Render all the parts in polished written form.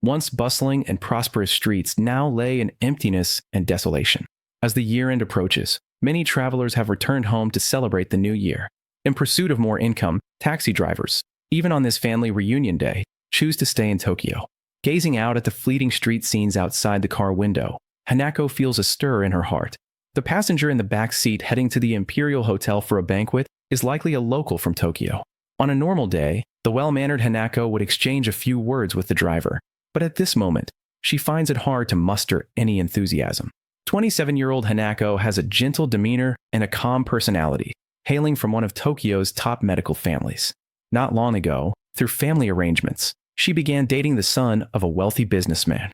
once bustling and prosperous streets now lay in emptiness and desolation. As the year-end approaches, many travelers have returned home to celebrate the new year. In pursuit of more income, taxi drivers, even on this family reunion day, choose to stay in Tokyo. Gazing out at the fleeting street scenes outside the car window, Hanako feels a stir in her heart. The passenger in the back seat heading to the Imperial Hotel for a banquet is likely a local from Tokyo. On a normal day, the well-mannered Hanako would exchange a few words with the driver, but at this moment, she finds it hard to muster any enthusiasm. 27-year-old Hanako has a gentle demeanor and a calm personality, hailing from one of Tokyo's top medical families. Not long ago, through family arrangements, she began dating the son of a wealthy businessman.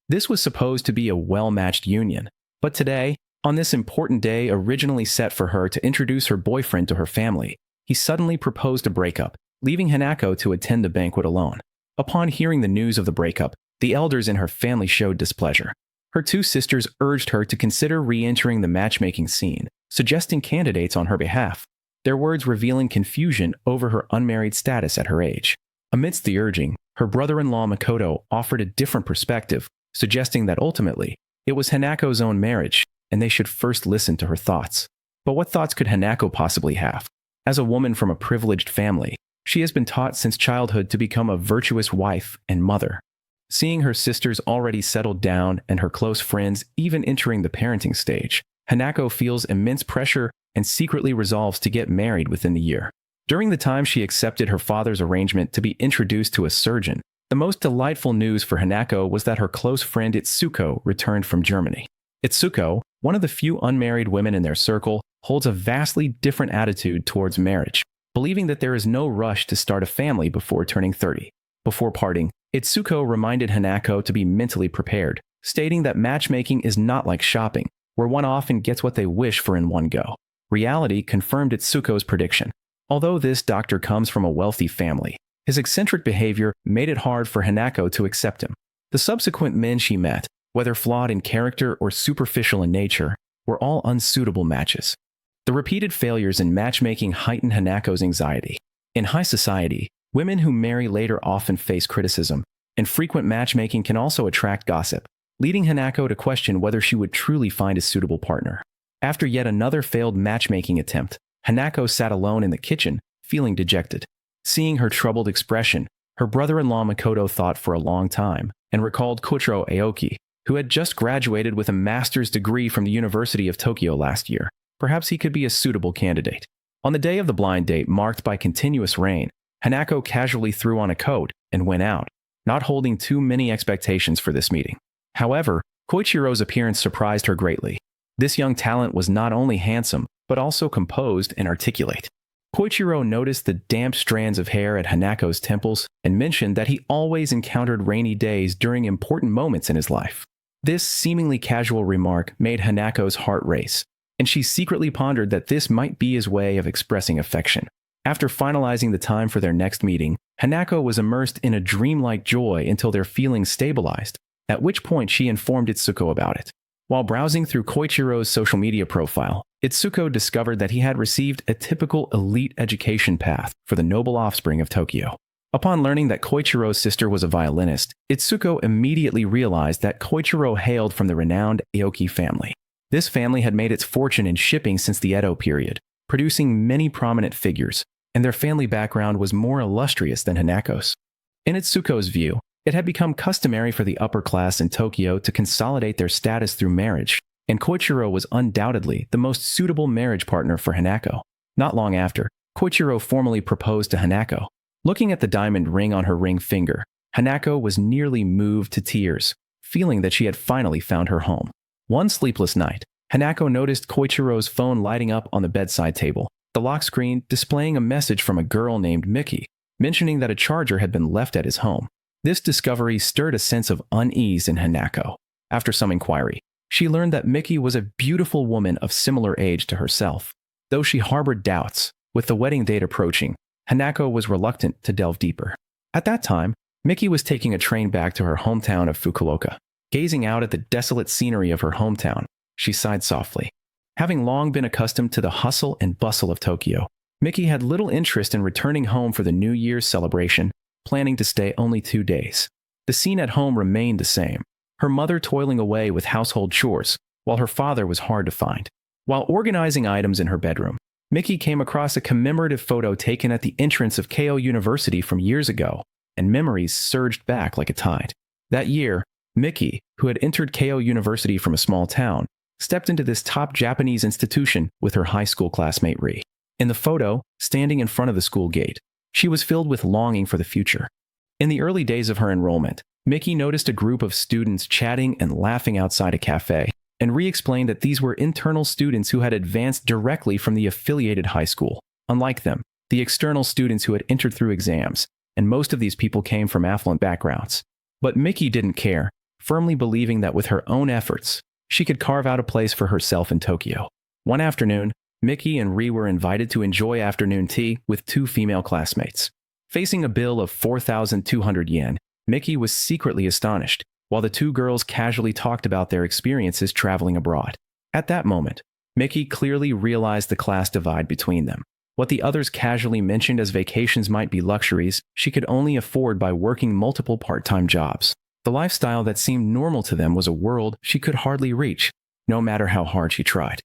This was supposed to be a well-matched union, but today, on this important day originally set for her to introduce her boyfriend to her family, he suddenly proposed a breakup, leaving Hanako to attend the banquet alone. Upon hearing the news of the breakup, the elders in her family showed displeasure. Her two sisters urged her to consider re-entering the matchmaking scene, suggesting candidates on her behalf, their words revealing confusion over her unmarried status at her age. Amidst the urging, her brother-in-law Makoto offered a different perspective, suggesting that ultimately, it was Hanako's own marriage, and they should first listen to her thoughts. But what thoughts could Hanako possibly have? As a woman from a privileged family, she has been taught since childhood to become a virtuous wife and mother. Seeing her sisters already settled down and her close friends even entering the parenting stage, Hanako feels immense pressure and secretly resolves to get married within the year. During the time she accepted her father's arrangement to be introduced to a surgeon, the most delightful news for Hanako was that her close friend Itsuko returned from Germany. Itsuko, one of the few unmarried women in their circle, holds a vastly different attitude towards marriage, believing that there is no rush to start a family before turning 30. Before parting, Itsuko reminded Hanako to be mentally prepared, stating that matchmaking is not like shopping, where one often gets what they wish for in one go. Reality confirmed Itsuko's prediction. Although this doctor comes from a wealthy family, his eccentric behavior made it hard for Hanako to accept him. The subsequent men she met, whether flawed in character or superficial in nature, were all unsuitable matches. The repeated failures in matchmaking heightened Hanako's anxiety. In high society, women who marry later often face criticism, and frequent matchmaking can also attract gossip, leading Hanako to question whether she would truly find a suitable partner. After yet another failed matchmaking attempt, Hanako sat alone in the kitchen, feeling dejected. Seeing her troubled expression, her brother-in-law Makoto thought for a long time and recalled Koichiro Aoki, who had just graduated with a master's degree from the University of Tokyo last year. Perhaps he could be a suitable candidate. On the day of the blind date marked by continuous rain, Hanako casually threw on a coat and went out, not holding too many expectations for this meeting. However, Koichiro's appearance surprised her greatly. This young talent was not only handsome, but also composed and articulate. Koichiro noticed the damp strands of hair at Hanako's temples and mentioned that he always encountered rainy days during important moments in his life. This seemingly casual remark made Hanako's heart race, and she secretly pondered that this might be his way of expressing affection. After finalizing the time for their next meeting, Hanako was immersed in a dreamlike joy until their feelings stabilized, at which point she informed Itsuko about it. While browsing through Koichiro's social media profile, Itsuko discovered that he had received a typical elite education path for the noble offspring of Tokyo. Upon learning that Koichiro's sister was a violinist, Itsuko immediately realized that Koichiro hailed from the renowned Aoki family. This family had made its fortune in shipping since the Edo period, producing many prominent figures, and their family background was more illustrious than Hanako's. In Itsuko's view, it had become customary for the upper class in Tokyo to consolidate their status through marriage, and Koichiro was undoubtedly the most suitable marriage partner for Hanako. Not long after, Koichiro formally proposed to Hanako. Looking at the diamond ring on her ring finger, Hanako was nearly moved to tears, feeling that she had finally found her home. One sleepless night, Hanako noticed Koichiro's phone lighting up on the bedside table, the lock screen displaying a message from a girl named Miki, mentioning that a charger had been left at his home. This discovery stirred a sense of unease in Hanako. After some inquiry, she learned that Miki was a beautiful woman of similar age to herself. Though she harbored doubts, with the wedding date approaching, Hanako was reluctant to delve deeper. At that time, Miki was taking a train back to her hometown of Fukuoka. Gazing out at the desolate scenery of her hometown, she sighed softly. Having long been accustomed to the hustle and bustle of Tokyo, Miki had little interest in returning home for the New Year's celebration, planning to stay only 2 days. The scene at home remained the same, her mother toiling away with household chores, while her father was hard to find. While organizing items in her bedroom, Mickey came across a commemorative photo taken at the entrance of Keio University from years ago, and memories surged back like a tide. That year, Mickey, who had entered Keio University from a small town, stepped into this top Japanese institution with her high school classmate Ri. In the photo, standing in front of the school gate, she was filled with longing for the future. In the early days of her enrollment, Mickey noticed a group of students chatting and laughing outside a cafe, and Ri explained that these were internal students who had advanced directly from the affiliated high school. Unlike them, the external students who had entered through exams, and most of these people came from affluent backgrounds. But Mickey didn't care, firmly believing that with her own efforts, she could carve out a place for herself in Tokyo. One afternoon, Mickey and Ri were invited to enjoy afternoon tea with two female classmates. Facing a bill of 4,200 yen, Mickey was secretly astonished, while the two girls casually talked about their experiences traveling abroad. At that moment, Mickey clearly realized the class divide between them. What the others casually mentioned as vacations might be luxuries she could only afford by working multiple part-time jobs. The lifestyle that seemed normal to them was a world she could hardly reach, no matter how hard she tried.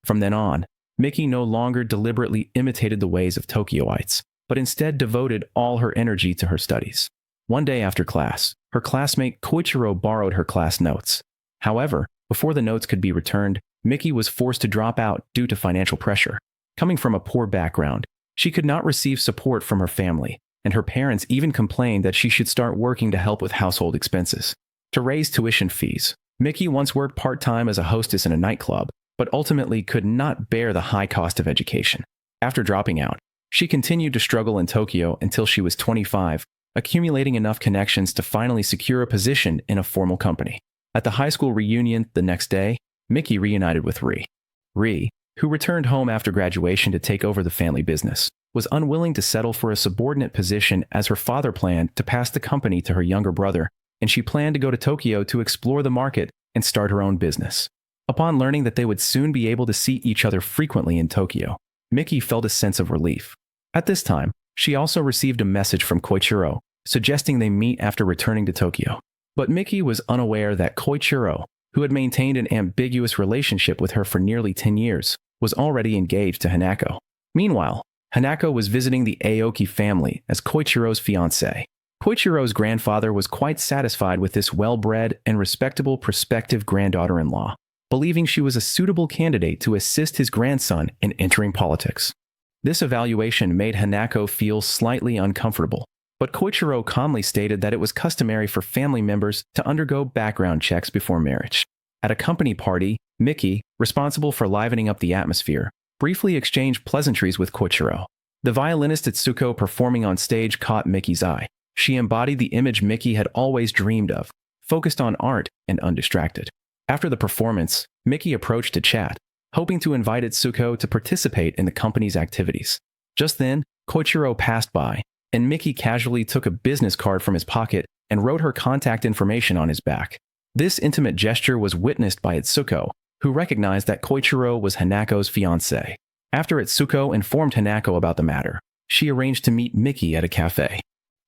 From then on, Mickey no longer deliberately imitated the ways of Tokyoites, but instead devoted all her energy to her studies. One day after class, her classmate Koichiro borrowed her class notes. However, before the notes could be returned, Mickey was forced to drop out due to financial pressure. Coming from a poor background, she could not receive support from her family, and her parents even complained that she should start working to help with household expenses. To raise tuition fees, Mickey once worked part-time as a hostess in a nightclub, but ultimately could not bear the high cost of education. After dropping out, she continued to struggle in Tokyo until she was 25, accumulating enough connections to finally secure a position in a formal company. At the high school reunion the next day, Mickey reunited with Ri. Ri, who returned home after graduation to take over the family business, was unwilling to settle for a subordinate position as her father planned to pass the company to her younger brother, and she planned to go to Tokyo to explore the market and start her own business. Upon learning that they would soon be able to see each other frequently in Tokyo, Mickey felt a sense of relief. At this time, she also received a message from Koichiro, suggesting they meet after returning to Tokyo. But Mickey was unaware that Koichiro, who had maintained an ambiguous relationship with her for nearly 10 years, was already engaged to Hanako. Meanwhile, Hanako was visiting the Aoki family as Koichiro's fiancée. Koichiro's grandfather was quite satisfied with this well-bred and respectable prospective granddaughter-in-law, believing she was a suitable candidate to assist his grandson in entering politics. This evaluation made Hanako feel slightly uncomfortable, but Koichiro calmly stated that it was customary for family members to undergo background checks before marriage. At a company party, Mickey, responsible for livening up the atmosphere, briefly exchanged pleasantries with Koichiro. The violinist Itsuko performing on stage caught Mickey's eye. She embodied the image Mickey had always dreamed of, focused on art and undistracted. After the performance, Mickey approached to chat, hoping to invite Itsuko to participate in the company's activities. Just then, Koichiro passed by, and Mickey casually took a business card from his pocket and wrote her contact information on his back. This intimate gesture was witnessed by Itsuko, who recognized that Koichiro was Hanako's fiancé. After Itsuko informed Hanako about the matter, she arranged to meet Mickey at a cafe.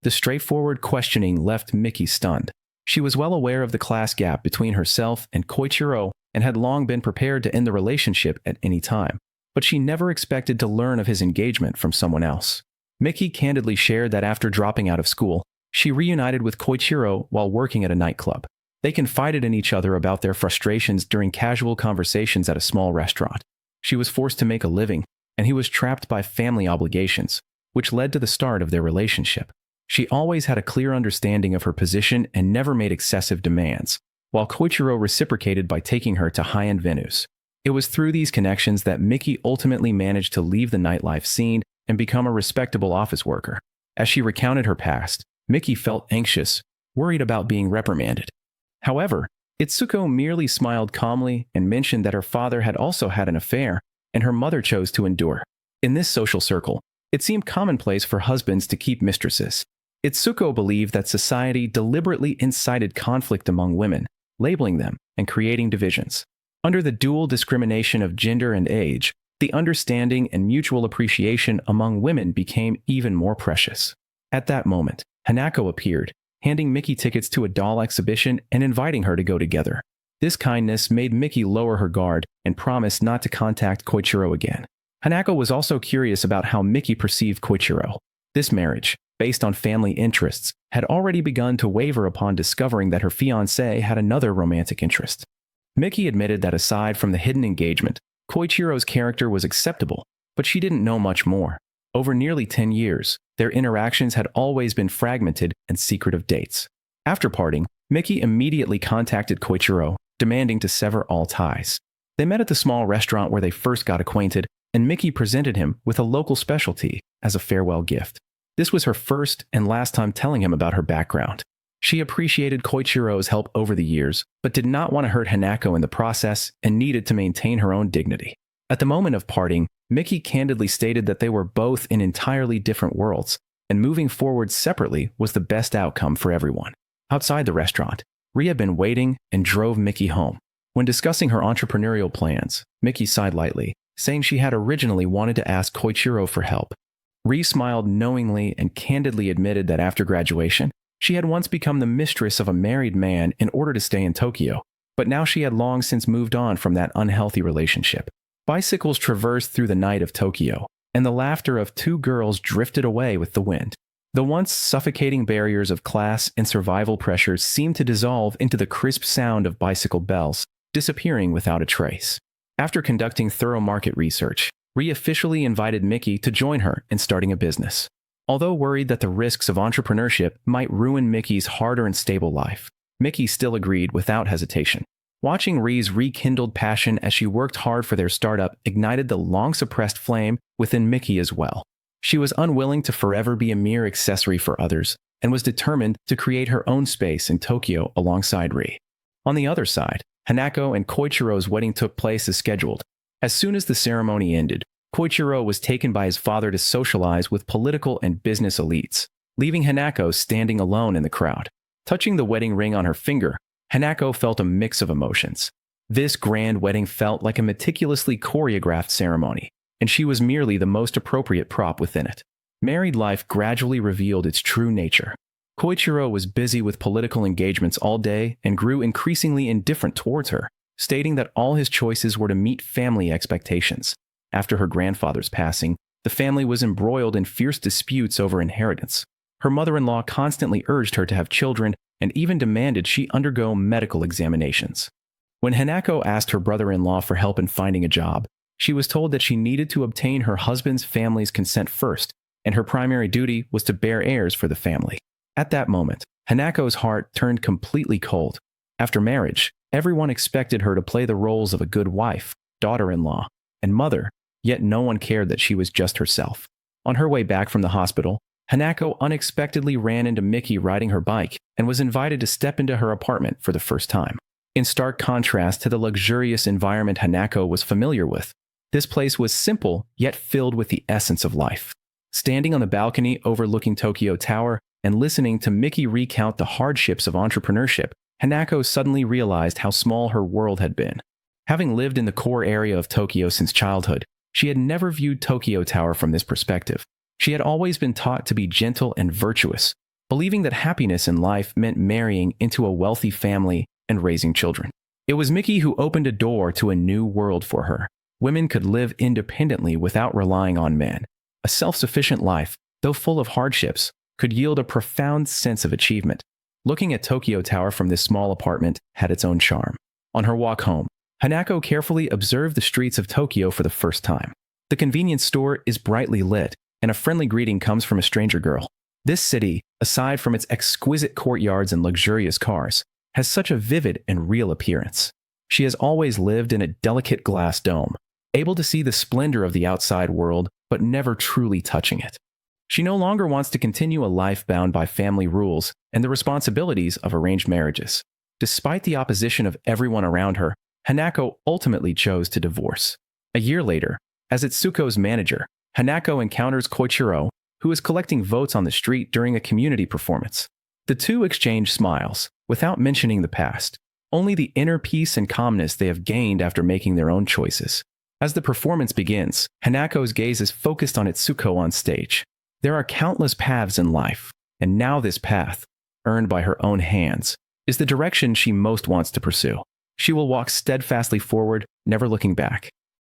The straightforward questioning left Mickey stunned. She was well aware of the class gap between herself and Koichiro and had long been prepared to end the relationship at any time, but she never expected to learn of his engagement from someone else. Mickey candidly shared that after dropping out of school, she reunited with Koichiro while working at a nightclub. They confided in each other about their frustrations during casual conversations at a small restaurant. She was forced to make a living, and he was trapped by family obligations, which led to the start of their relationship. She always had a clear understanding of her position and never made excessive demands, while Koichiro reciprocated by taking her to high-end venues. It was through these connections that Mickey ultimately managed to leave the nightlife scene and become a respectable office worker. As she recounted her past, Mickey felt anxious, worried about being reprimanded. However, Itsuko merely smiled calmly and mentioned that her father had also had an affair, and her mother chose to endure. In this social circle, it seemed commonplace for husbands to keep mistresses. Itsuko believed that society deliberately incited conflict among women, labeling them and creating divisions. Under the dual discrimination of gender and age, the understanding and mutual appreciation among women became even more precious. At that moment, Hanako appeared, handing Miki tickets to a doll exhibition and inviting her to go together. This kindness made Miki lower her guard and promise not to contact Koichiro again. Hanako was also curious about how Miki perceived Koichiro. This marriage, based on family interests, had already begun to waver upon discovering that her fiancé had another romantic interest. Miki admitted that aside from the hidden engagement, Koichiro's character was acceptable, but she didn't know much more. Over nearly 10 years, their interactions had always been fragmented and secretive dates. After parting, Miki immediately contacted Koichiro, demanding to sever all ties. They met at the small restaurant where they first got acquainted, and Miki presented him with a local specialty as a farewell gift. This was her first and last time telling him about her background. She appreciated Koichiro's help over the years, but did not want to hurt Hanako in the process and needed to maintain her own dignity. At the moment of parting, Miki candidly stated that they were both in entirely different worlds, and moving forward separately was the best outcome for everyone. Outside the restaurant, Rie had been waiting and drove Miki home. When discussing her entrepreneurial plans, Miki sighed lightly, saying she had originally wanted to ask Koichiro for help. Rie smiled knowingly and candidly admitted that after graduation, she had once become the mistress of a married man in order to stay in Tokyo, but now she had long since moved on from that unhealthy relationship. Bicycles traversed through the night of Tokyo, and the laughter of two girls drifted away with the wind. The once suffocating barriers of class and survival pressures seemed to dissolve into the crisp sound of bicycle bells, disappearing without a trace. After conducting thorough market research, Rie officially invited Miki to join her in starting a business. Although worried that the risks of entrepreneurship might ruin Miki's harder and stable life, Miki still agreed without hesitation. Watching Rie's rekindled passion as she worked hard for their startup ignited the long-suppressed flame within Miki as well. She was unwilling to forever be a mere accessory for others and was determined to create her own space in Tokyo alongside Rie. On the other side, Hanako and Koichiro's wedding took place as scheduled. As soon as the ceremony ended, Koichiro was taken by his father to socialize with political and business elites, leaving Hanako standing alone in the crowd. Touching the wedding ring on her finger, Hanako felt a mix of emotions. This grand wedding felt like a meticulously choreographed ceremony, and she was merely the most appropriate prop within it. Married life gradually revealed its true nature. Koichiro was busy with political engagements all day and grew increasingly indifferent towards her, stating that all his choices were to meet family expectations. After her grandfather's passing, the family was embroiled in fierce disputes over inheritance. Her mother-in-law constantly urged her to have children and even demanded she undergo medical examinations. When Hanako asked her brother-in-law for help in finding a job, she was told that she needed to obtain her husband's family's consent first, and her primary duty was to bear heirs for the family. At that moment, Hanako's heart turned completely cold. After marriage, everyone expected her to play the roles of a good wife, daughter-in-law, and mother, yet no one cared that she was just herself. On her way back from the hospital, Hanako unexpectedly ran into Miki riding her bike and was invited to step into her apartment for the first time. In stark contrast to the luxurious environment Hanako was familiar with, this place was simple yet filled with the essence of life. Standing on the balcony overlooking Tokyo Tower and listening to Miki recount the hardships of entrepreneurship, Hanako suddenly realized how small her world had been. Having lived in the core area of Tokyo since childhood, she had never viewed Tokyo Tower from this perspective. She had always been taught to be gentle and virtuous, believing that happiness in life meant marrying into a wealthy family and raising children. It was Miki who opened a door to a new world for her. Women could live independently without relying on men. A self-sufficient life, though full of hardships, could yield a profound sense of achievement. Looking at Tokyo Tower from this small apartment had its own charm. On her walk home, Hanako carefully observed the streets of Tokyo for the first time. The convenience store is brightly lit, and a friendly greeting comes from a stranger girl. This city, aside from its exquisite courtyards and luxurious cars, has such a vivid and real appearance. She has always lived in a delicate glass dome, able to see the splendor of the outside world, but never truly touching it. She no longer wants to continue a life bound by family rules and the responsibilities of arranged marriages. Despite the opposition of everyone around her, Hanako ultimately chose to divorce. A year later, as Itsuko's manager, Hanako encounters Koichiro, who is collecting votes on the street during a community performance. The two exchange smiles, without mentioning the past, only the inner peace and calmness they have gained after making their own choices. As the performance begins, Hanako's gaze is focused on Itsuko on stage. There are countless paths in life, and now this path, earned by her own hands, is the direction she most wants to pursue. She will walk steadfastly forward, never looking back.